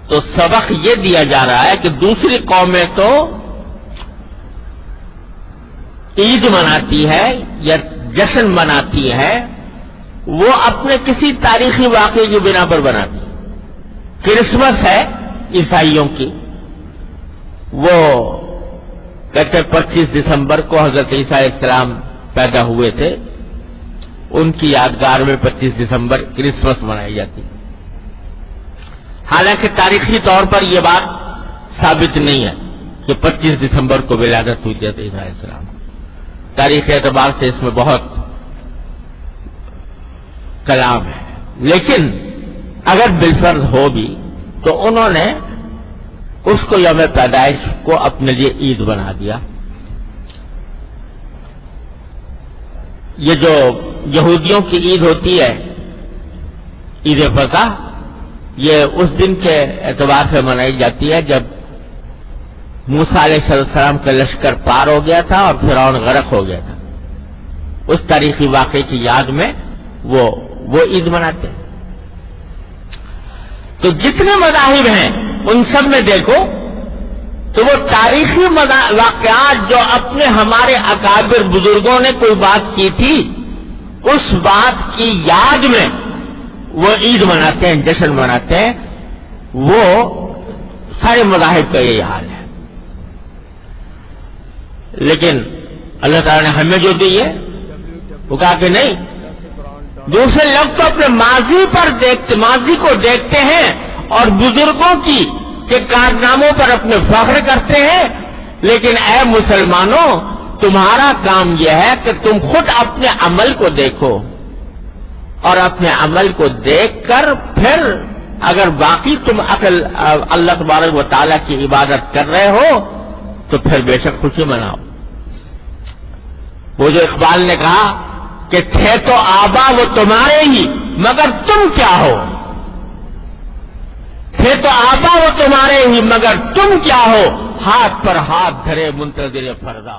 تو سبق یہ دیا جا رہا ہے کہ دوسری قومیں تو عید مناتی ہے یا جشن مناتی ہے، وہ اپنے کسی تاریخی واقعے کی بنا پر بناتی ہے۔ کرسمس ہے عیسائیوں کی، وہ کہتے 25 دسمبر کو حضرت عیسیٰ علیہ السلام پیدا ہوئے تھے، ان کی یادگار میں 25 دسمبر کرسمس منائی جاتی ہے۔ حالانکہ تاریخی طور پر یہ بات ثابت نہیں ہے کہ 25 دسمبر کو ولادت ہوئی تھی حضرت عیسیٰ علیہ السلام۔ تاریخی اعتبار سے اس میں بہت کلام ہے، لیکن اگر بالفرض ہو بھی تو انہوں نے اس کو یوم پیدائش کو اپنے لیے عید بنا دیا۔ یہ جو یہودیوں کی عید ہوتی ہے، عید فطر، یہ اس دن کے اعتبار سے منائی جاتی ہے جب موسیٰ علیہ السلام کا لشکر پار ہو گیا تھا اور فرعون غرق ہو گیا تھا۔ اس تاریخی واقعے کی یاد میں وہ عید مناتے ہیں۔ تو جتنے مذاہب ہیں ان سب میں دیکھو تو وہ تاریخی واقعات جو اپنے ہمارے اکابر بزرگوں نے کوئی بات کی تھی، اس بات کی یاد میں وہ عید مناتے ہیں، جشن مناتے ہیں۔ وہ سارے مذاہب کا یہی حال ہے۔ لیکن اللہ تعالیٰ نے ہمیں جو دی ہے وہ کہا کہ نہیں، دوسرے لوگ تو اپنے ماضی کو دیکھتے ہیں اور بزرگوں کے کارناموں پر اپنے فخر کرتے ہیں، لیکن اے مسلمانوں، تمہارا کام یہ ہے کہ تم خود اپنے عمل کو دیکھو اور اپنے عمل کو دیکھ کر پھر اگر باقی تم اللہ تبارک و تعالیٰ کی عبادت کر رہے ہو تو پھر بے شک خوشی مناؤ۔ وہ جو اقبال نے کہا کہ تھے تو آبا وہ تمہارے ہی مگر تم کیا ہو، تھے تو آبا وہ تمہارے ہی مگر تم کیا ہو، ہاتھ پر ہاتھ دھرے منتظر فردا۔